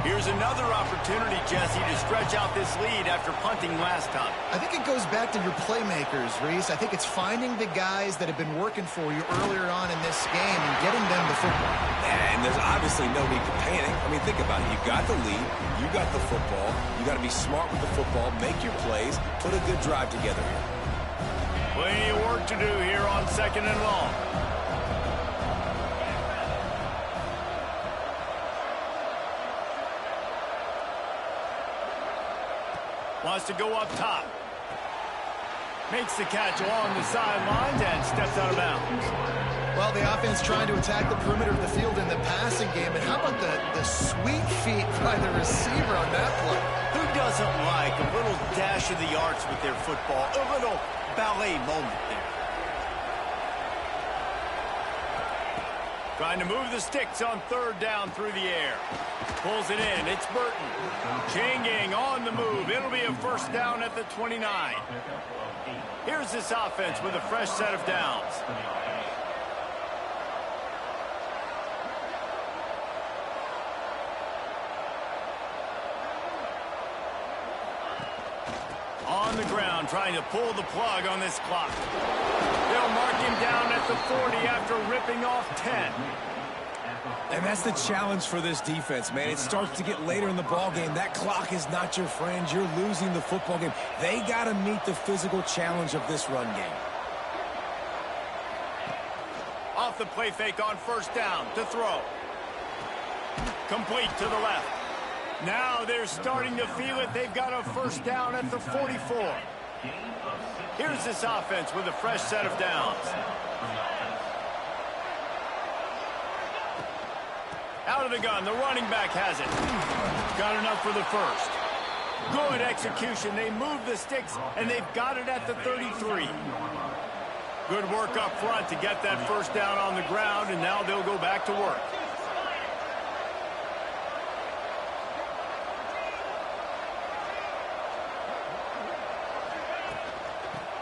Here's another opportunity, Jesse, to stretch out this lead after punting last time. I think it goes back to your playmakers, Reese. I think it's finding the guys that have been working for you earlier on in this game and getting them the football. And there's obviously no need to panic. I mean, think about it. You got the lead. You got the football. You got to be smart with the football, make your plays, put a good drive together here. Plenty of work to do here on 2nd and long. Wants to go up top. Makes the catch along the sidelines and steps out of bounds. Well, the offense trying to attack the perimeter of the field in the passing game. And how about the sweet feet by the receiver on that play? Who doesn't like a little dash of the arts with their football? A little ballet moment there. Trying to move the sticks on 3rd down through the air. Pulls it in. It's Burton. Changing on the move. It'll be a 1st down at the 29. Here's this offense with a fresh set of downs. On the ground, trying to pull the plug on this clock. They'll mark him down at the 40 after ripping off 10. And that's the challenge for this defense, man. It starts to get later in the ball game. That clock is not your friend. You're losing the football game. They got to meet the physical challenge of this run game. Off the play fake on 1st down to throw. Complete to the left. Now they're starting to feel it. They've got a 1st down at the 44. Here's this offense with a fresh set of downs. Out of the gun, the running back has it. Got enough for the 1st. Good execution. They move the sticks, and they've got it at the 33. Good work up front to get that 1st down on the ground, and now they'll go back to work.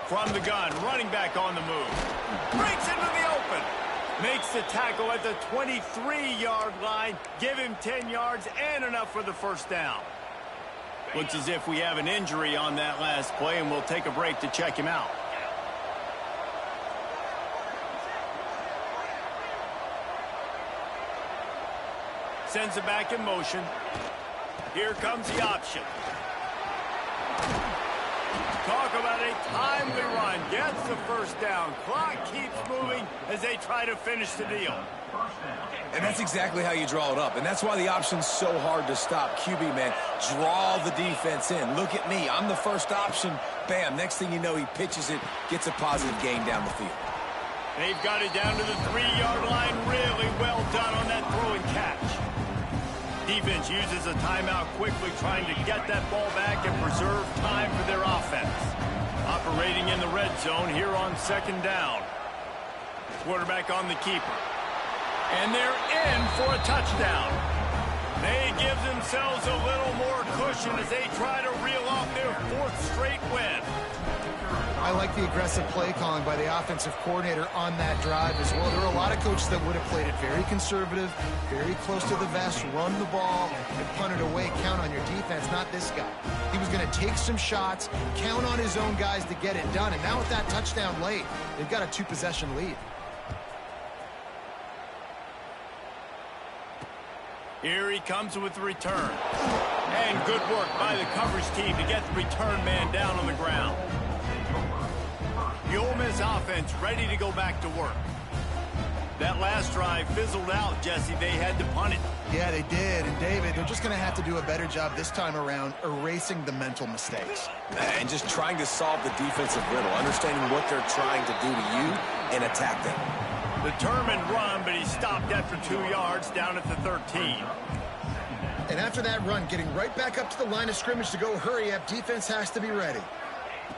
From the gun, running back on the move. Breaks into the open. Makes the tackle at the 23-yard line. Give him 10 yards and enough for the 1st down. Looks as if we have an injury on that last play, and we'll take a break to check him out. Sends it back in motion. Here comes the option. Talk about a timely run. Gets the 1st down. Clock keeps moving as they try to finish the deal. And that's exactly how you draw it up. And that's why the option's so hard to stop. QB, man, draw the defense in. Look at me. I'm the 1st option. Bam. Next thing you know, he pitches it, gets a positive gain down the field. They've got it down to the 3-yard line. Really well done on that throw and catch. Defense uses a timeout quickly, trying to get that ball back and preserve time for their offense. Operating in the red zone here on 2nd down. Quarterback on the keeper. And they're in for a touchdown. They give themselves a little more cushion as they try to reel off their 4th straight win. I like the aggressive play calling by the offensive coordinator on that drive as well. There are a lot of coaches that would have played it very conservative, very close to the vest, run the ball, and punt it away. Count on your defense, not this guy. He was going to take some shots, count on his own guys to get it done. And now with that touchdown late, they've got a 2-possession lead. Here he comes with the return. And good work by the coverage team to get the return man down on the ground. The Ole Miss offense ready to go back to work. That last drive fizzled out, Jesse. They had to punt it. Yeah, they did. And, David, they're just going to have to do a better job this time around erasing the mental mistakes. And just trying to solve the defensive riddle, understanding what they're trying to do to you and attack them. Determined run, but he stopped after 2 yards down at the 13. And after that run, getting right back up to the line of scrimmage to go hurry up, defense has to be ready.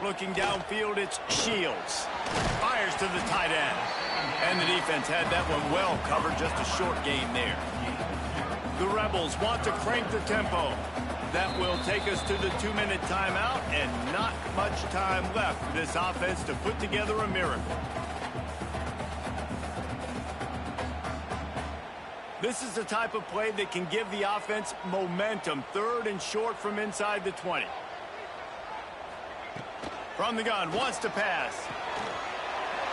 Looking downfield, it's Shields. Fires to the tight end. And the defense had that one well covered, just a short gain there. The Rebels want to crank the tempo. That will take us to the 2-minute timeout, and not much time left for this offense to put together a miracle. This is the type of play that can give the offense momentum. 3rd and short from inside the 20. From the gun, wants to pass.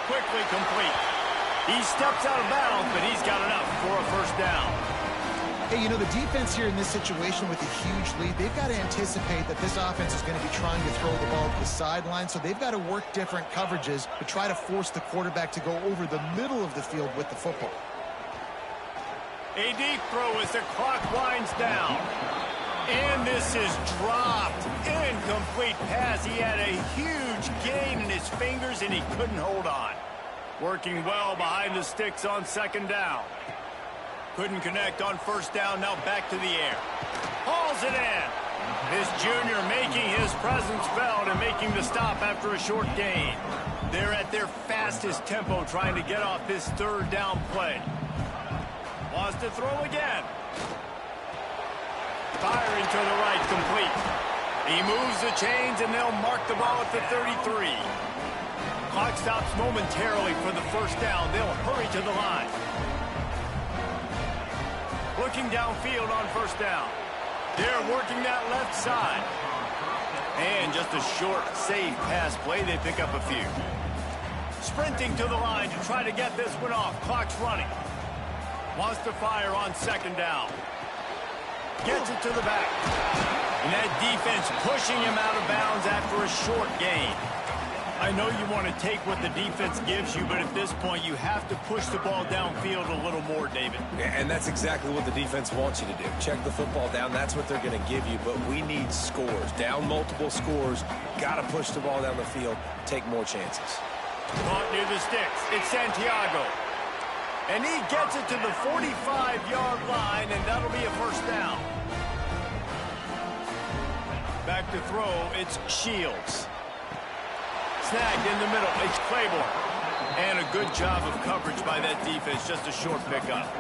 Quickly complete. He steps out of bounds, but he's got enough for a first down. Hey, you know, the defense here in this situation with a huge lead, they've got to anticipate that this offense is going to be trying to throw the ball to the sideline, so they've got to work different coverages to try to force the quarterback to go over the middle of the field with the football. A deep throw as the clock winds down. And this is dropped. Incomplete pass. He had a huge gain in his fingers, and he couldn't hold on. Working well behind the sticks on 2nd down. Couldn't connect on 1st down. Now back to the air. Hauls it in. This junior making his presence felt and making the stop after a short gain. They're at their fastest tempo trying to get off this 3rd down play. Wants to throw again. Firing to the right, complete. He moves the chains, and they'll mark the ball at the 33. Clock stops momentarily for the 1st down. They'll hurry to the line. Looking downfield on 1st down. They're working that left side. And just a short, safe pass play. They pick up a few. Sprinting to the line to try to get this one off. Clock's running. Wants to fire on 2nd down. Gets it to the back. And that defense pushing him out of bounds after a short gain. I know you want to take what the defense gives you, but at this point you have to push the ball downfield a little more, David. And that's exactly what the defense wants you to do. Check the football down. That's what they're going to give you, but we need scores. Down multiple scores. Got to push the ball down the field. Take more chances. Caught near the sticks. It's Santiago. And he gets it to the 45-yard line, and that'll be a 1st down. Back to throw, it's Shields. Snagged in the middle, it's Claiborne. And a good job of coverage by that defense, just a short pickup.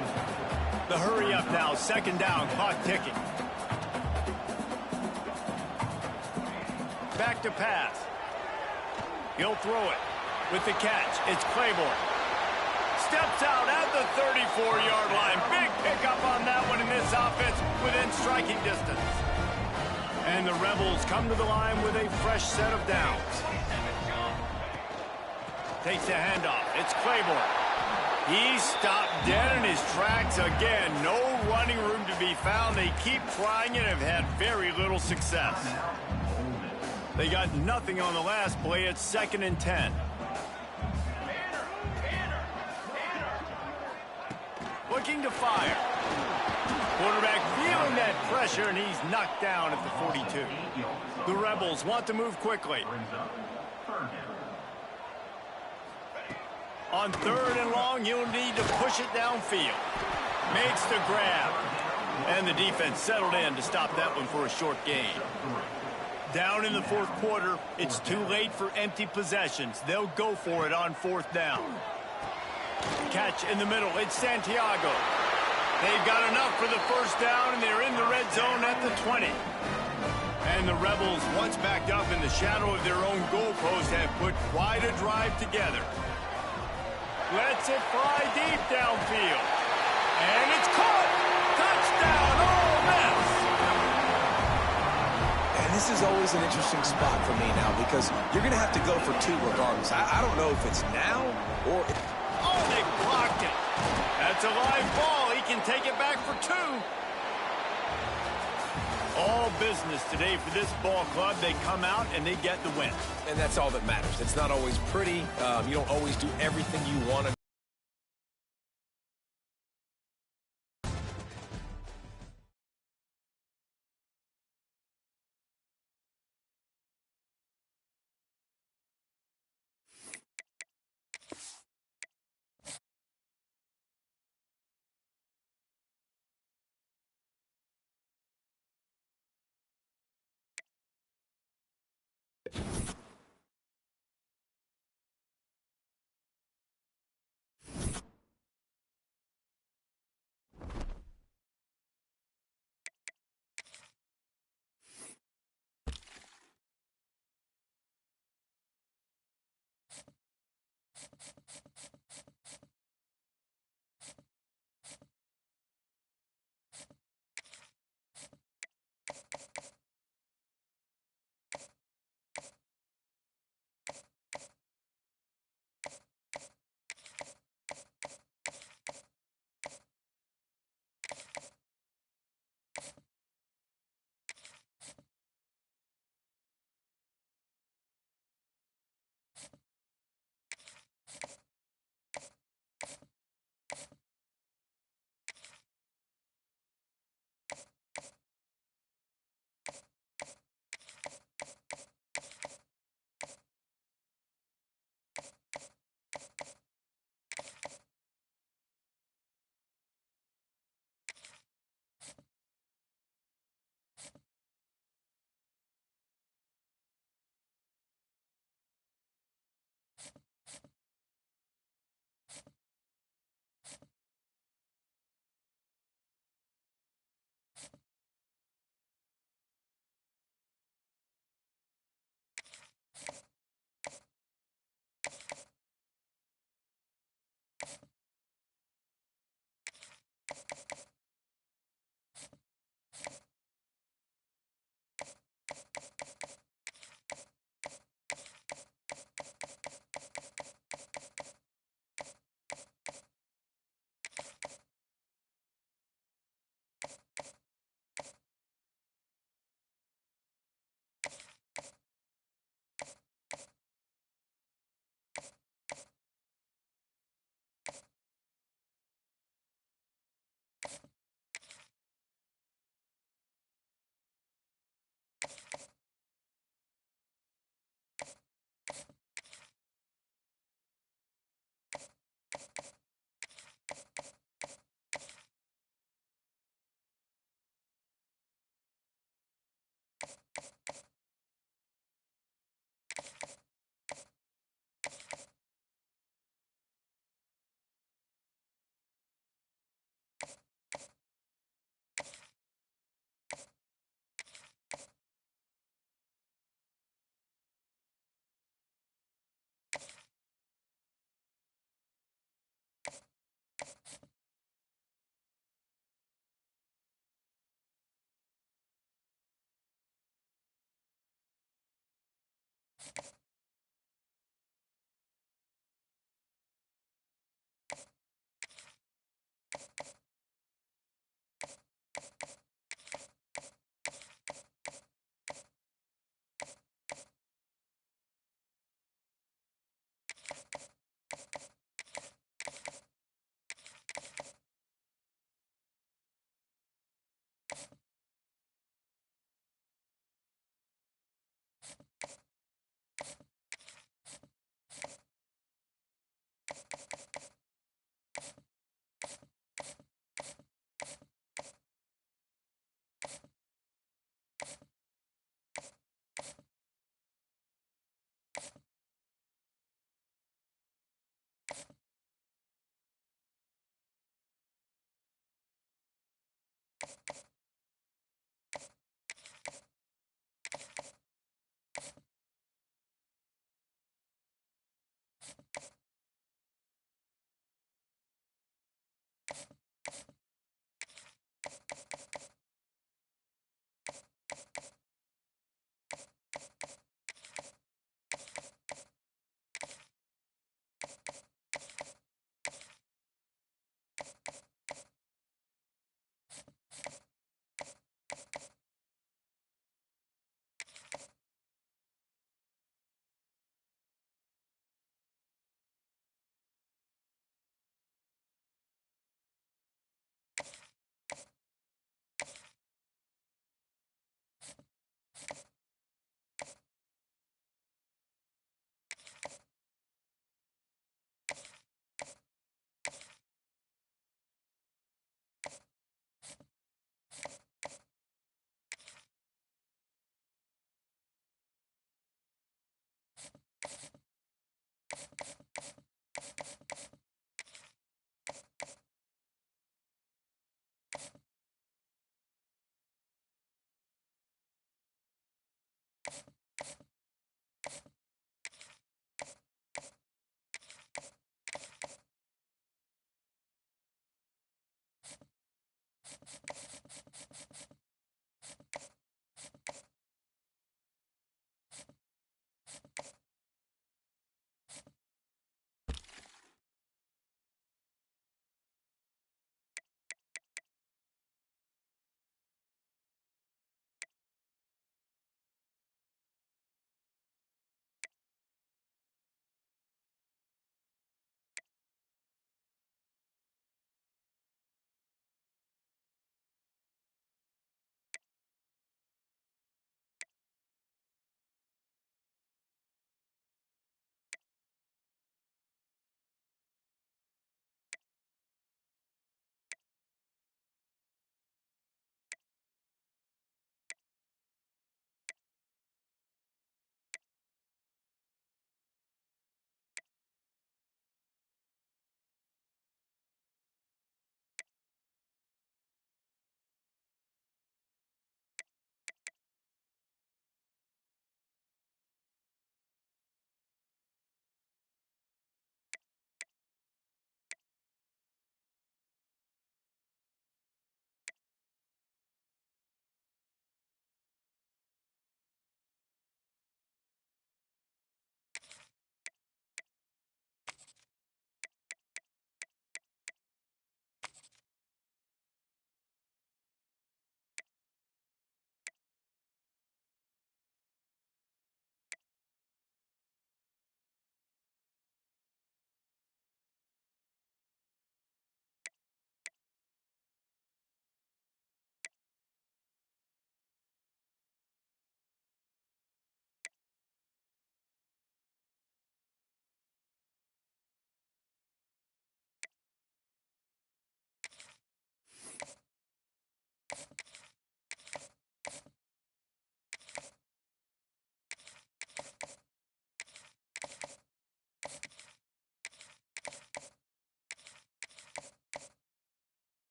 The hurry up now, 2nd down, clock ticking. Back to pass. He'll throw it. With the catch, it's Claiborne. Steps out at the 34-yard line. Big pickup on that one in this offense within striking distance. And the Rebels come to the line with a fresh set of downs. Takes a handoff. It's Claiborne. He stopped dead in his tracks again. No running room to be found. They keep trying and have had very little success. They got nothing on the last play. It's 2nd and 10. Looking to fire. Quarterback feeling that pressure, and he's knocked down at the 42. The Rebels want to move quickly. On 3rd and long, you'll need to push it downfield. Makes the grab. And the defense settled in to stop that one for a short gain. Down in the 4th quarter, it's too late for empty possessions. They'll go for it on 4th down. Catch in the middle, it's Santiago. They've got enough for the 1st down, and they're in the red zone at the 20. And the Rebels, once backed up in the shadow of their own goalpost, have put quite a drive together. Lets it fly deep downfield. And it's caught! Touchdown, Ole Miss! And this is always an interesting spot for me now because you're going to have to go for 2 regardless. I don't know if it's now or... Oh, they blocked it. That's a live ball. He can take it back for 2. All business today for this ball club. They come out and they get the win. And that's all that matters. It's not always pretty. You don't always do everything you want to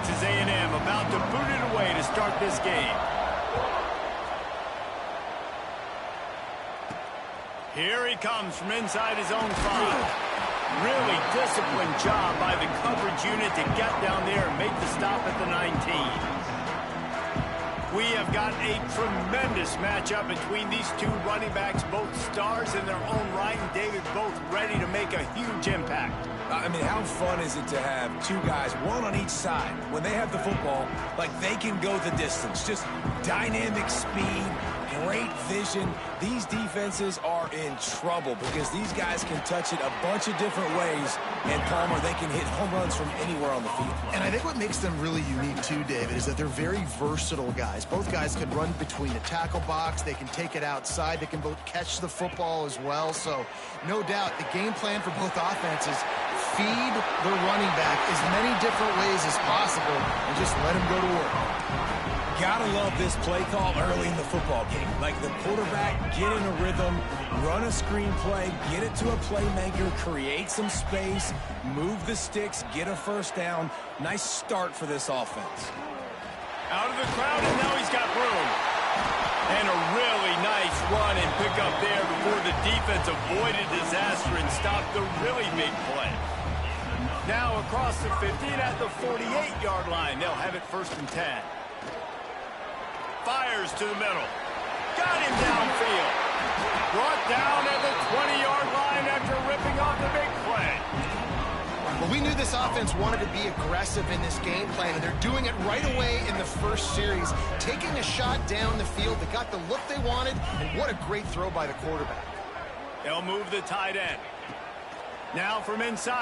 Texas A&M about to boot it away to start this game. Here he comes from inside his own 5. Really disciplined job by the coverage unit to get down there and make the stop at the 19. We have got a tremendous matchup between these two running backs, both stars in their own right, and David, both ready to make a huge impact. I mean, how fun is it to have two guys, one on each side, when they have the football, like they can go the distance. Just dynamic speed, great vision. These defenses are in trouble because these guys can touch it a bunch of different ways, and Palmer, they can hit home runs from anywhere on the field. And I think what makes them really unique too, David, is that they're very versatile guys. Both guys can run between the tackle box. They can take it outside. They can both catch the football as well. So no doubt the game plan for both offenses, feed the running back as many different ways as possible and just let him go to work. Gotta love this play call early in the football game. Like the quarterback, get in a rhythm, run a screen play, get it to a playmaker, create some space, move the sticks, get a first down. Nice start for this offense. Out of the crowd, and now he's got room. And a really nice run and pick up there before the defense avoided disaster and stopped the really big play. Now across the 50 and at the 48-yard line. They'll have it 1st and 10. Fires to the middle. Got him downfield. Brought down at the 20-yard line after ripping off the big play. Well, we knew this offense wanted to be aggressive in this game plan, and they're doing it right away in the first series. Taking a shot down the field. They got the look they wanted, and what a great throw by the quarterback. They'll move the tight end. Now from inside.